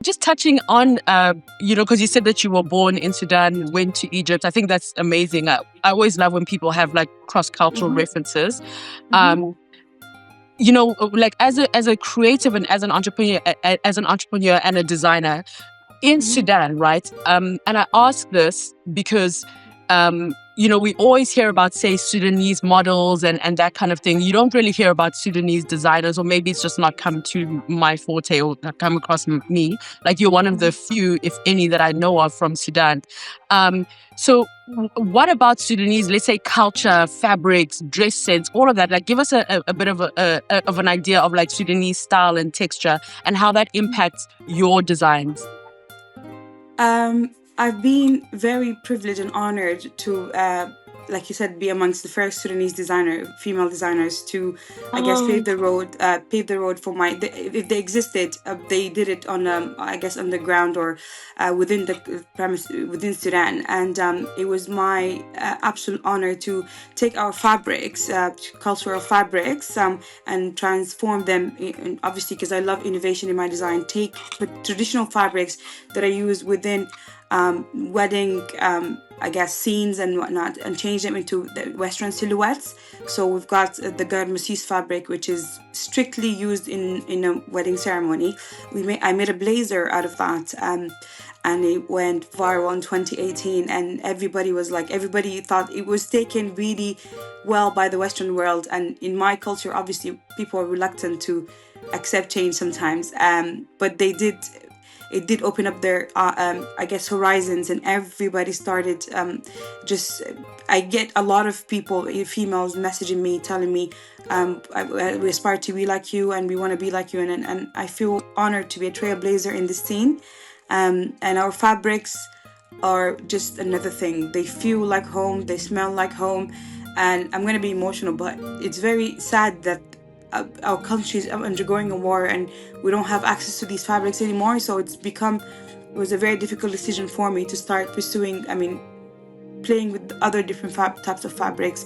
Just touching on, because you said that you were born in Sudan, went to Egypt. I think that's amazing. I always love when people have like cross-cultural references. Like as a creative and as an entrepreneur and a designer in Sudan, right? And I ask this because we always hear about, say, Sudanese models and that kind of thing. You don't really hear about Sudanese designers, or maybe it's just not come to my forte or not come across me. Like, you're one of the few, if any, that I know of from Sudan. So what about Sudanese, let's say, culture, fabrics, dress sense, all of that? Like, give us a bit of an idea of like Sudanese style and texture and how that impacts your designs. I've been very privileged and honored to, like you said, be amongst the first Sudanese female designers to, I guess, pave the road for if they existed, they did it on, I guess, on the ground or within the premise within Sudan. And it was my absolute honor to take our fabrics, cultural fabrics, and transform them, obviously, because I love innovation in my design, take traditional fabrics that I use within wedding, I guess, scenes and whatnot, and change them into the Western silhouettes. So we've got the garde-massisse fabric, which is strictly used in a wedding ceremony. I made a blazer out of that, and it went viral in 2018, and everybody thought it was taken really well by the Western world. And in my culture, obviously, people are reluctant to accept change sometimes, but it did open up their, I guess, horizons, and everybody started I get a lot of females messaging me, telling me, we aspire to be like you and we want to be like you. And I feel honored to be a trailblazer in this scene. And our fabrics are just another thing. They feel like home, they smell like home. And I'm going to be emotional, but it's very sad that our country is undergoing a war and we don't have access to these fabrics anymore. So it was a very difficult decision for me to start playing with other different types of fabrics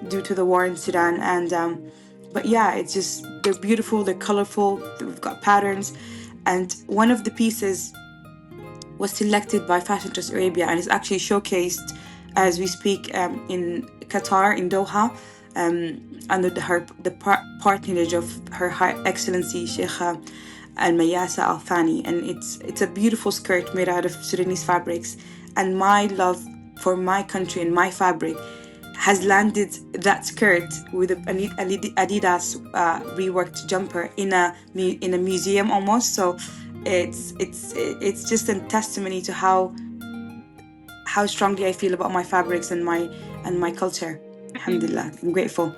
due to the war in Sudan. And but yeah, it's just, they're beautiful, they're colorful, we've got patterns. And one of the pieces was selected by Fashion Trust Arabia and is actually showcased as we speak in Qatar, in Doha, under the patronage of Her High Excellency Sheikh Al-Mayasa Al-Thani. And it's a beautiful skirt made out of Sudanese fabrics. And my love for my country and my fabric has landed that skirt with an Adidas reworked jumper in a museum almost. So it's just a testimony to how strongly I feel about my fabrics and my culture. Alhamdulillah, I'm grateful.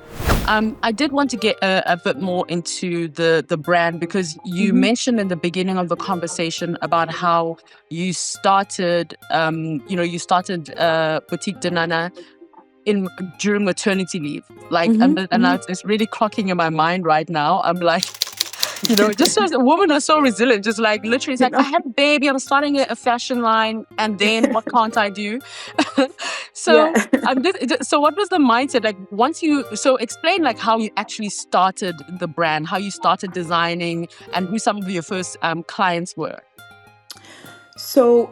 I did want to get a bit more into the brand, because you mentioned in the beginning of the conversation about how you started, Boutique de Nana during maternity leave. Like, and it's really clocking in my mind right now. I'm like, just as women are so resilient, just like literally, it's like, I have a baby, I'm starting a fashion line, and then what can't I do? So, so what was the mindset? Like, so explain like how you actually started the brand, how you started designing, and who some of your first clients were. So,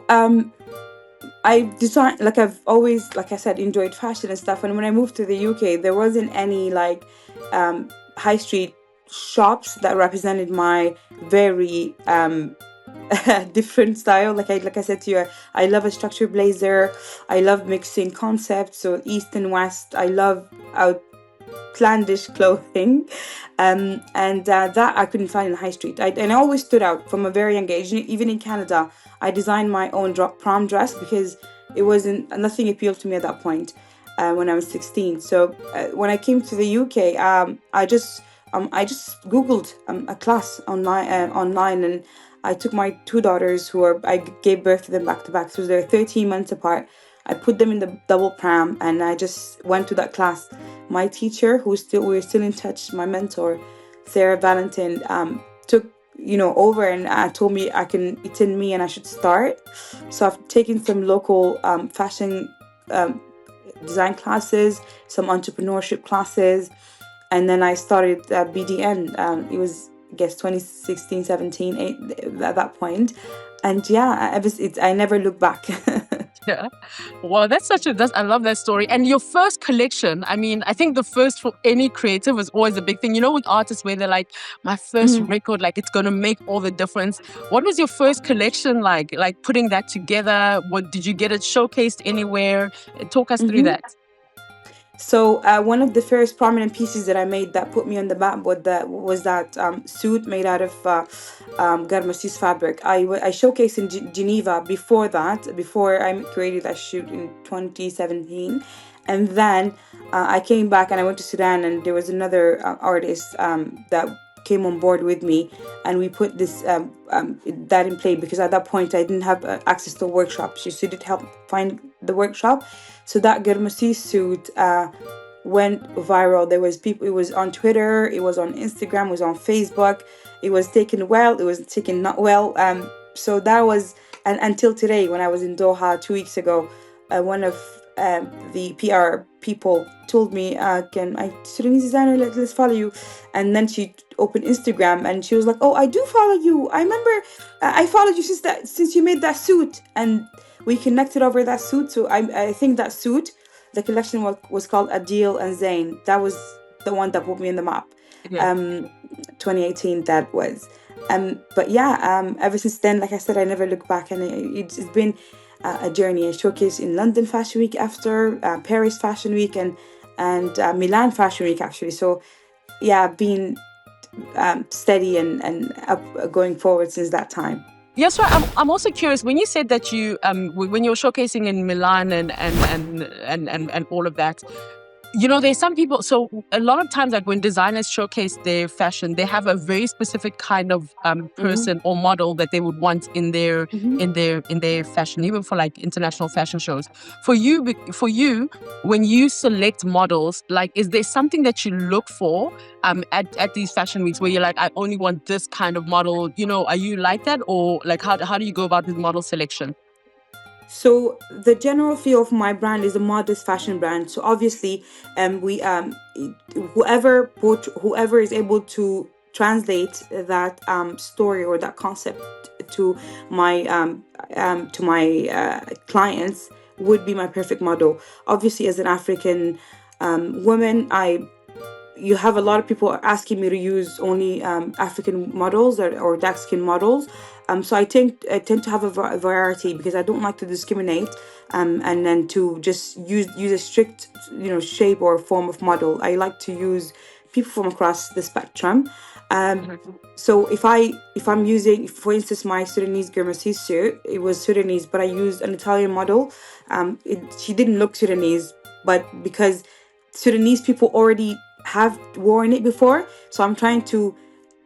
I designed, like I've always, like I said, enjoyed fashion and stuff. And when I moved to the UK, there wasn't any like high street shops that represented my very different style. Like I said to you, I love a structured blazer. I love mixing concepts, so East and West. I love outlandish clothing, and that I couldn't find in the high street. And I always stood out from a very young age. Even in Canada, I designed my own prom dress because nothing appealed to me at that point when I was 16. So when I came to the UK, I just Googled a class online, and I took my two daughters, I gave birth to them back to back, so they're 13 months apart. I put them in the double pram, and I just went to that class. My teacher, we're still in touch, my mentor, Sarah Valentin, took over and told me it's in me and I should start. So I've taken some local fashion design classes, some entrepreneurship classes. And then I started BDN. It was I guess 2016, 17, at that point. And yeah, I never look back. Yeah. Wow, I love that story. And your first collection, I mean, I think the first for any creative is always a big thing. You know, with artists where they're like, my first record, like it's going to make all the difference. What was your first collection like? Like putting that together? What did you get it showcased anywhere? Talk us through that. So one of the first prominent pieces that I made that put me on the map was that suit made out of Garmasis fabric. I showcased in Geneva before I created that shoot in 2017. And then I came back and I went to Sudan, and there was another artist that came on board with me, and we put this that in play, because at that point I didn't have access to a workshop. She did help find the workshop. So that Garmasi suit went viral. There was people. It was on Twitter. It was on Instagram. It was on Facebook. It was taken well. It was taken not well. So that was, and until today, when I was in Doha 2 weeks ago, one of the PR people told me, "Can I Sudanese designer? Let's follow you." And then she opened Instagram and she was like, "Oh, I do follow you. I remember I followed you since you made that suit." And we connected over that suit. So I think that suit, the collection was called Adil and Zain. That was the one that put me in the map. Yeah. 2018 that was. But yeah, ever since then, like I said, I never look back, and it's been a journey. I showcased in London Fashion Week, after Paris Fashion Week, and Milan Fashion Week actually. So yeah, been steady and up, going forward since that time. Yes, right. I'm also curious, when you said that you when you were showcasing in Milan and all of that, you know, there's some people, so a lot of times, like when designers showcase their fashion, they have a very specific kind of person or model that they would want in their fashion, even for like international fashion shows. For you, when you select models, like, is there something that you look for at these fashion weeks where you're like, I only want this kind of model? You know, are you like that, or like how do you go about with model selection? So the general feel of my brand is a modest fashion brand. So obviously, we whoever is able to translate that story or that concept to my clients would be my perfect model. Obviously, as an African woman, you have a lot of people asking me to use only African models or dark skin models. So I tend to have a variety, because I don't like to discriminate, and then to just use a strict, shape or form of model. I like to use people from across the spectrum. So if I'm using, for instance, my Sudanese Garmasi suit, it was Sudanese, but I used an Italian model. She didn't look Sudanese, but because Sudanese people already have worn it before, so I'm trying to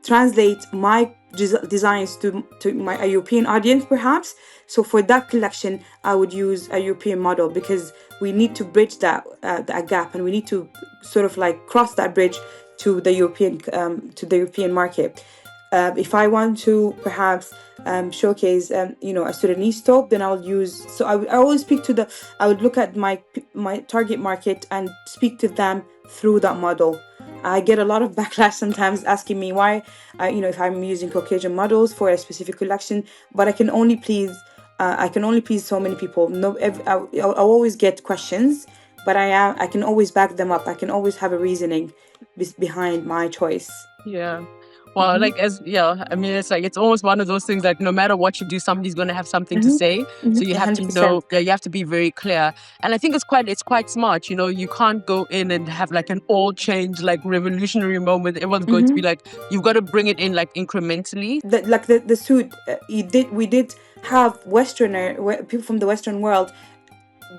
translate my designs to a European audience, perhaps. So for that collection, I would use a European model, because we need to bridge that gap, and we need to sort of like cross that bridge to the European market. If I want to perhaps showcase a Sudanese top, then I'll use. So I always I would look at my target market and speak to them through that model. I get a lot of backlash sometimes asking me why, if I'm using Caucasian models for a specific collection, but I can only please so many people. I'll always get questions, but I can always back them up. I can always have a reasoning behind my choice. Yeah. Well, I mean, it's almost one of those things that no matter what you do, somebody's going to have something to say. So you have 100%. To know, you have to be very clear. And I think it's quite smart. You know, you can't go in and have like an all change, like revolutionary moment. Everyone's going to be like, you've got to bring it in like incrementally. The suit, we did have people from the Western world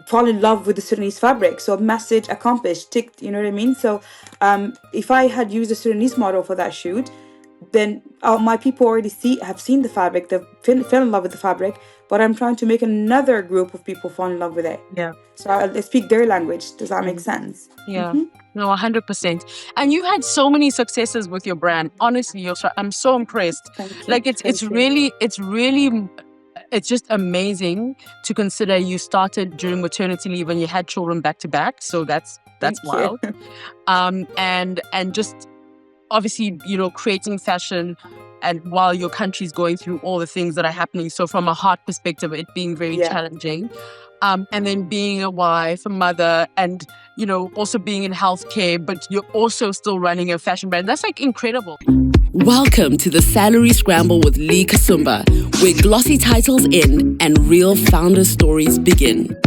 fall in love with the Sudanese fabric. So message accomplished, ticked, you know what I mean? So if I had used a Sudanese model for that shoot, then my people already have seen the fabric, they've fell in love with the fabric, but I'm trying to make another group of people fall in love with it. Yeah. So I speak their language. Does that make sense? Yeah. No, 100%. And you've had so many successes with your brand. Honestly, Yousra, I'm so impressed. Thank you. Like it's just amazing to consider you started during maternity leave and you had children back to back. So that's wild. And just obviously, creating fashion and while your country's going through all the things that are happening. So from a heart perspective, it being very challenging. And then being a wife, a mother, and, also being in healthcare, but you're also still running a fashion brand. That's like incredible. Welcome to the Salary Scramble with Lee Kasumba, where glossy titles end and real founder stories begin.